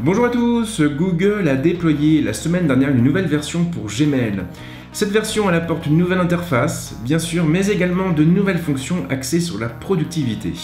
Bonjour à tous, Google a déployé la semaine dernière une nouvelle version pour Gmail. Cette version elle apporte une nouvelle interface, bien sûr, mais également de nouvelles fonctions axées sur la productivité.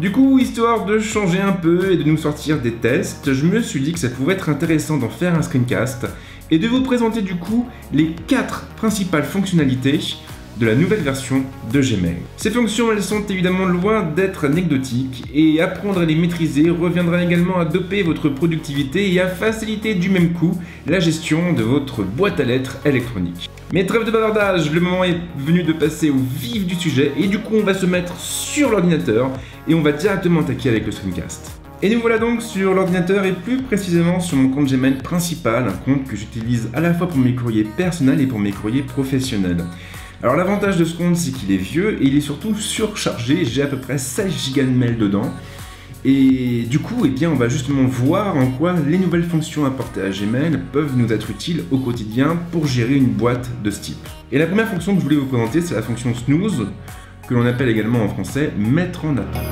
Du coup, histoire de changer un peu et de nous sortir des tests, je me suis dit que ça pouvait être intéressant d'en faire un screencast et de vous présenter du coup les 4 principales fonctionnalités de la nouvelle version de Gmail. Ces fonctions, elles sont évidemment loin d'être anecdotiques et apprendre à les maîtriser reviendra également à doper votre productivité et à faciliter du même coup la gestion de votre boîte à lettres électronique. Mais trêve de bavardage, le moment est venu de passer au vif du sujet et du coup on va se mettre sur l'ordinateur et on va directement attaquer avec le screencast. Et nous voilà donc sur l'ordinateur et plus précisément sur mon compte Gmail principal, un compte que j'utilise à la fois pour mes courriers personnels et pour mes courriers professionnels. Alors l'avantage de ce compte, c'est qu'il est vieux et il est surtout surchargé, j'ai à peu près 16 Go de mail dedans. Et du coup, on va justement voir en quoi les nouvelles fonctions apportées à Gmail peuvent nous être utiles au quotidien pour gérer une boîte de ce type. Et la première fonction que je voulais vous présenter, c'est la fonction snooze, que l'on appelle également en français mettre en attente.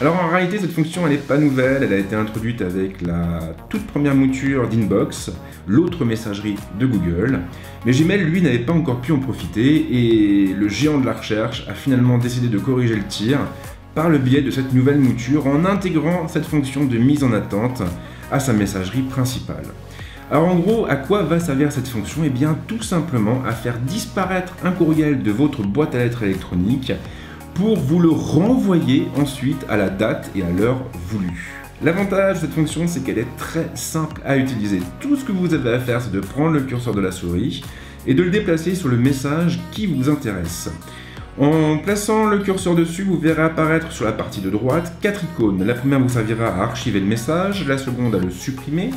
Alors en réalité, cette fonction elle n'est pas nouvelle, elle a été introduite avec la toute première mouture d'Inbox, l'autre messagerie de Google, mais Gmail lui n'avait pas encore pu en profiter et le géant de la recherche a finalement décidé de corriger le tir par le biais de cette nouvelle mouture en intégrant cette fonction de mise en attente à sa messagerie principale. Alors en gros, à quoi va servir cette fonction? Eh bien tout simplement à faire disparaître un courriel de votre boîte à lettres électronique pour vous le renvoyer ensuite à la date et à l'heure voulue. L'avantage de cette fonction, c'est qu'elle est très simple à utiliser. Tout ce que vous avez à faire, c'est de prendre le curseur de la souris et de le déplacer sur le message qui vous intéresse. En plaçant le curseur dessus, vous verrez apparaître sur la partie de droite 4 icônes. La première vous servira à archiver le message, la seconde à le supprimer,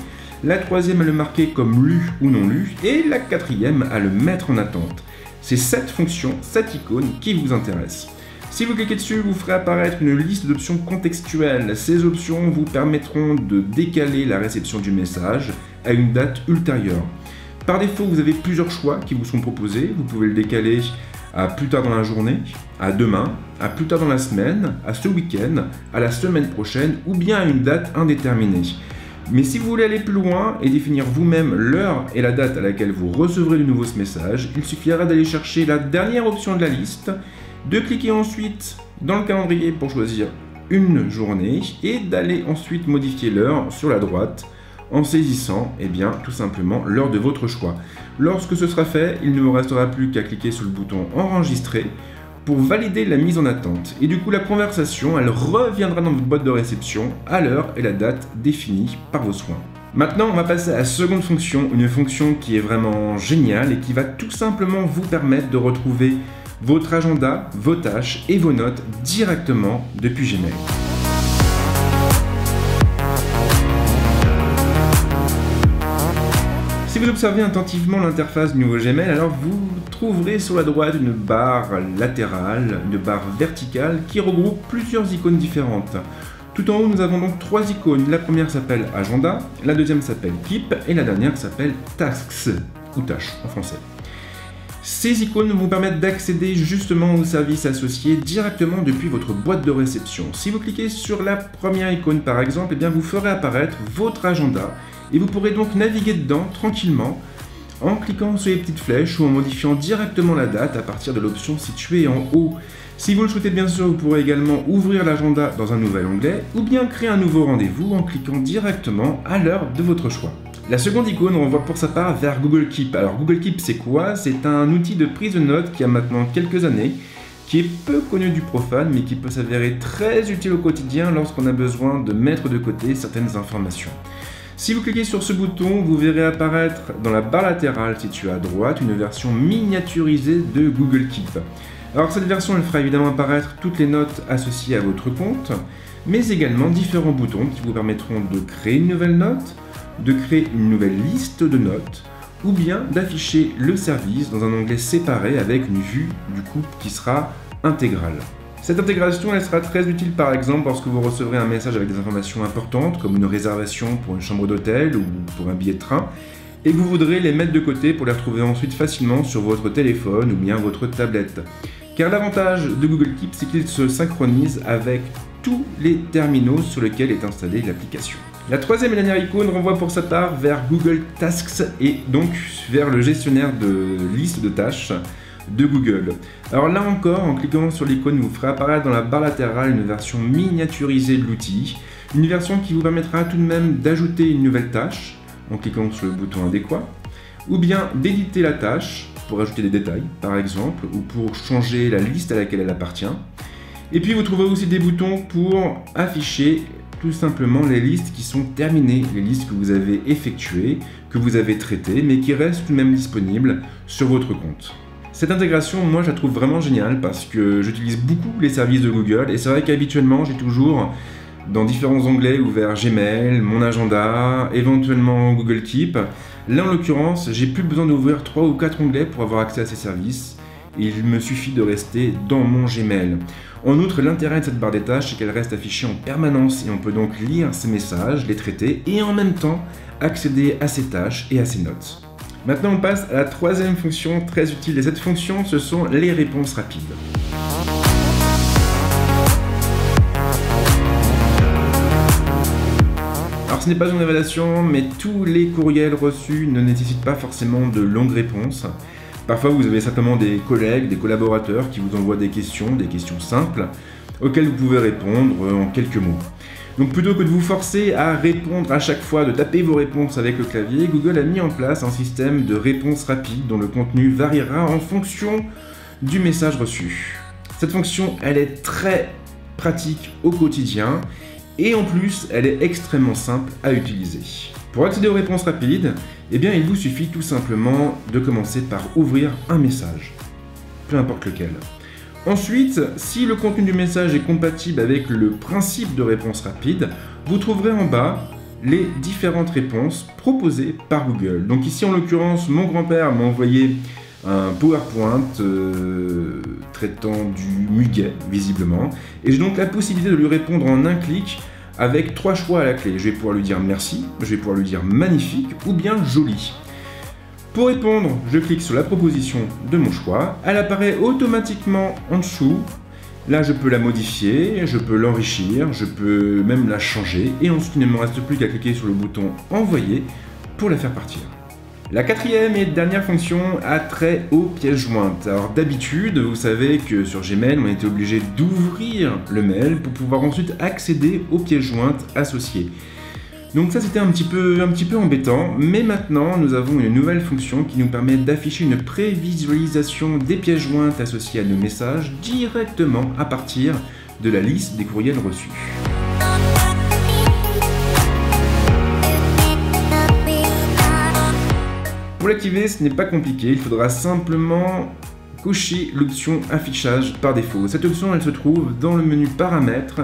la troisième à le marquer comme lu ou non lu, et la quatrième à le mettre en attente. C'est cette fonction, cette icône qui vous intéresse. Si vous cliquez dessus, vous ferez apparaître une liste d'options contextuelles. Ces options vous permettront de décaler la réception du message à une date ultérieure. Par défaut, vous avez plusieurs choix qui vous sont proposés. Vous pouvez le décaler à plus tard dans la journée, à demain, à plus tard dans la semaine, à ce week-end, à la semaine prochaine ou bien à une date indéterminée. Mais si vous voulez aller plus loin et définir vous-même l'heure et la date à laquelle vous recevrez de nouveau ce message, il suffira d'aller chercher la dernière option de la liste, de cliquer ensuite dans le calendrier pour choisir une journée et d'aller ensuite modifier l'heure sur la droite en saisissant tout simplement l'heure de votre choix. Lorsque ce sera fait, il ne vous restera plus qu'à cliquer sur le bouton enregistrer pour valider la mise en attente. Et du coup la conversation elle reviendra dans votre boîte de réception à l'heure et la date définie par vos soins. Maintenant on va passer à la seconde fonction, une fonction qui est vraiment géniale et qui va tout simplement vous permettre de retrouver votre agenda, vos tâches et vos notes directement depuis Gmail. Si vous observez attentivement l'interface du nouveau Gmail, alors vous trouverez sur la droite une barre latérale, une barre verticale qui regroupe plusieurs icônes différentes. Tout en haut, nous avons donc 3 icônes. La première s'appelle Agenda, la deuxième s'appelle Keep et la dernière s'appelle Tasks, ou Tâches en français. Ces icônes vous permettent d'accéder justement aux services associés directement depuis votre boîte de réception. Si vous cliquez sur la première icône par exemple, vous ferez apparaître votre agenda et vous pourrez donc naviguer dedans tranquillement en cliquant sur les petites flèches ou en modifiant directement la date à partir de l'option située en haut. Si vous le souhaitez bien sûr, vous pourrez également ouvrir l'agenda dans un nouvel onglet ou bien créer un nouveau rendez-vous en cliquant directement à l'heure de votre choix. La seconde icône renvoie pour sa part vers Google Keep. Alors Google Keep c'est quoi? C'est un outil de prise de notes qui a maintenant quelques années, qui est peu connu du profane mais qui peut s'avérer très utile au quotidien lorsqu'on a besoin de mettre de côté certaines informations. Si vous cliquez sur ce bouton, vous verrez apparaître dans la barre latérale située à droite une version miniaturisée de Google Keep. Alors cette version elle fera évidemment apparaître toutes les notes associées à votre compte, mais également différents boutons qui vous permettront de créer une nouvelle note, de créer une nouvelle liste de notes ou bien d'afficher le service dans un onglet séparé avec une vue du coup qui sera intégrale. Cette intégration elle sera très utile par exemple lorsque vous recevrez un message avec des informations importantes comme une réservation pour une chambre d'hôtel ou pour un billet de train et que vous voudrez les mettre de côté pour les retrouver ensuite facilement sur votre téléphone ou bien votre tablette. Car l'avantage de Google Keep, c'est qu'il se synchronise avec tous les terminaux sur lesquels est installée l'application. La troisième et dernière icône renvoie pour sa part vers Google Tasks et donc vers le gestionnaire de liste de tâches de Google. Alors là encore, en cliquant sur l'icône, vous ferez apparaître dans la barre latérale une version miniaturisée de l'outil, une version qui vous permettra tout de même d'ajouter une nouvelle tâche en cliquant sur le bouton adéquat, ou bien d'éditer la tâche pour ajouter des détails par exemple, ou pour changer la liste à laquelle elle appartient. Et puis vous trouverez aussi des boutons pour afficher tout simplement les listes qui sont terminées, les listes que vous avez effectuées, que vous avez traitées, mais qui restent tout de même disponibles sur votre compte. Cette intégration, moi je la trouve vraiment géniale parce que j'utilise beaucoup les services de Google et c'est vrai qu'habituellement j'ai toujours dans différents onglets ouvert Gmail, mon agenda, éventuellement Google Keep. Là en l'occurrence, j'ai plus besoin d'ouvrir 3 ou 4 onglets pour avoir accès à ces services. Il me suffit de rester dans mon Gmail. En outre, l'intérêt de cette barre des tâches, c'est qu'elle reste affichée en permanence et on peut donc lire ces messages, les traiter et en même temps accéder à ces tâches et à ces notes. Maintenant, on passe à la troisième fonction très utile et cette fonction, ce sont les réponses rapides. Alors ce n'est pas une révélation, mais tous les courriels reçus ne nécessitent pas forcément de longues réponses. Parfois vous avez simplement des collègues, des collaborateurs qui vous envoient des questions simples, auxquelles vous pouvez répondre en quelques mots. Donc plutôt que de vous forcer à répondre à chaque fois, de taper vos réponses avec le clavier, Google a mis en place un système de réponse rapide dont le contenu variera en fonction du message reçu. Cette fonction, elle est très pratique au quotidien et en plus, elle est extrêmement simple à utiliser. Pour accéder aux réponses rapides, eh bien, il vous suffit tout simplement de commencer par ouvrir un message, peu importe lequel. Ensuite, si le contenu du message est compatible avec le principe de réponse rapide, vous trouverez en bas les différentes réponses proposées par Google. Donc ici, en l'occurrence, mon grand-père m'a envoyé un PowerPoint traitant du muguet, visiblement, et j'ai donc la possibilité de lui répondre en un clic avec 3 choix à la clé. Je vais pouvoir lui dire merci, je vais pouvoir lui dire magnifique ou bien joli. Pour répondre, je clique sur la proposition de mon choix, elle apparaît automatiquement en dessous. Là, je peux la modifier, je peux l'enrichir, je peux même la changer, et ensuite il ne me reste plus qu'à cliquer sur le bouton envoyer pour la faire partir. La quatrième et dernière fonction a trait aux pièces jointes. Alors d'habitude, vous savez que sur Gmail, on était obligé d'ouvrir le mail pour pouvoir ensuite accéder aux pièces jointes associées. Donc ça c'était un petit peu embêtant, mais maintenant nous avons une nouvelle fonction qui nous permet d'afficher une prévisualisation des pièces jointes associées à nos messages directement à partir de la liste des courriels reçus. Pour l'activer, ce n'est pas compliqué, il faudra simplement cocher l'option affichage par défaut. Cette option, elle se trouve dans le menu paramètres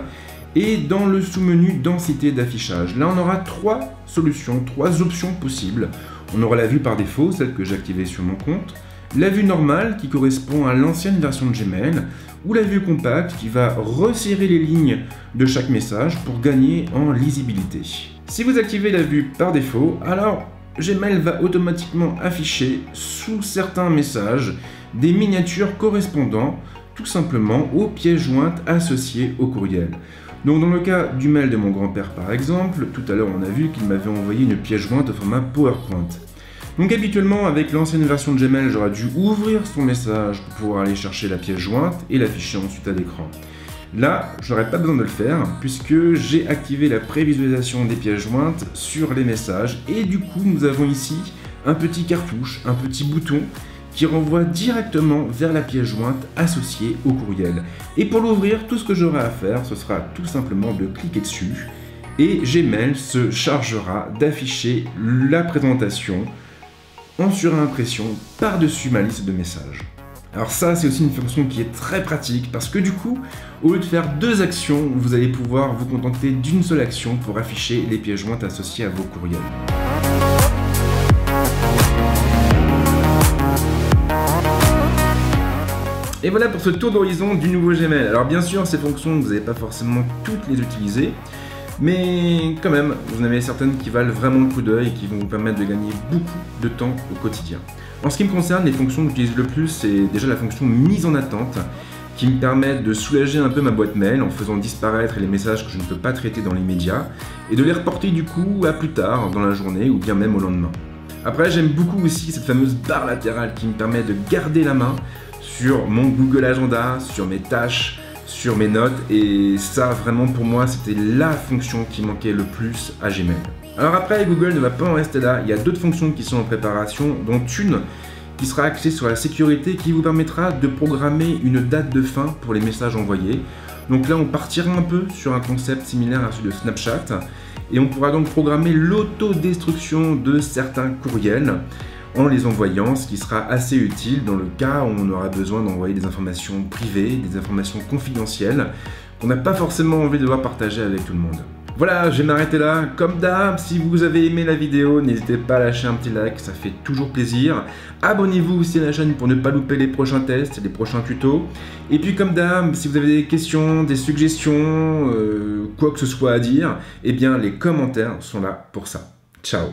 et dans le sous-menu densité d'affichage. Là, on aura 3 solutions, 3 options possibles. On aura la vue par défaut, celle que j'ai activée sur mon compte, la vue normale qui correspond à l'ancienne version de Gmail, ou la vue compacte qui va resserrer les lignes de chaque message pour gagner en lisibilité. Si vous activez la vue par défaut, alors Gmail va automatiquement afficher sous certains messages des miniatures correspondant tout simplement aux pièces jointes associées au courriel. Donc dans le cas du mail de mon grand-père par exemple, tout à l'heure on a vu qu'il m'avait envoyé une pièce jointe au format PowerPoint. Donc habituellement avec l'ancienne version de Gmail, j'aurais dû ouvrir son message pour pouvoir aller chercher la pièce jointe et l'afficher ensuite à l'écran. Là, je n'aurais pas besoin de le faire puisque j'ai activé la prévisualisation des pièces jointes sur les messages et du coup nous avons ici un petit cartouche, un petit bouton qui renvoie directement vers la pièce jointe associée au courriel. Et pour l'ouvrir, tout ce que j'aurai à faire, ce sera tout simplement de cliquer dessus et Gmail se chargera d'afficher la présentation en surimpression par-dessus ma liste de messages. Alors ça, c'est aussi une fonction qui est très pratique parce que du coup, au lieu de faire 2 actions, vous allez pouvoir vous contenter d'une seule action pour afficher les pièces jointes associées à vos courriels. Et voilà pour ce tour d'horizon du nouveau Gmail. Alors bien sûr, ces fonctions, vous n'allez pas forcément toutes les utiliser, mais quand même, vous en avez certaines qui valent vraiment le coup d'œil et qui vont vous permettre de gagner beaucoup de temps au quotidien. En ce qui me concerne, les fonctions que j'utilise le plus, c'est déjà la fonction mise en attente, qui me permet de soulager un peu ma boîte mail en faisant disparaître les messages que je ne peux pas traiter dans l'immédiat, et de les reporter du coup à plus tard dans la journée ou bien même au lendemain. Après, j'aime beaucoup aussi cette fameuse barre latérale qui me permet de garder la main sur mon Google Agenda, sur mes tâches, sur mes notes, et ça vraiment pour moi c'était la fonction qui manquait le plus à Gmail. Alors après, Google ne va pas en rester là, il y a d'autres fonctions qui sont en préparation, dont une qui sera axée sur la sécurité, qui vous permettra de programmer une date de fin pour les messages envoyés. Donc là on partira un peu sur un concept similaire à celui de Snapchat, et on pourra donc programmer l'autodestruction de certains courriels en les envoyant, ce qui sera assez utile dans le cas où on aura besoin d'envoyer des informations privées, des informations confidentielles qu'on n'a pas forcément envie de devoir partager avec tout le monde. Voilà, je vais m'arrêter là. Comme d'hab, si vous avez aimé la vidéo, n'hésitez pas à lâcher un petit like, ça fait toujours plaisir. Abonnez-vous aussi à la chaîne pour ne pas louper les prochains tests, les prochains tutos. Et puis comme d'hab, si vous avez des questions, des suggestions, quoi que ce soit à dire, eh bien les commentaires sont là pour ça. Ciao!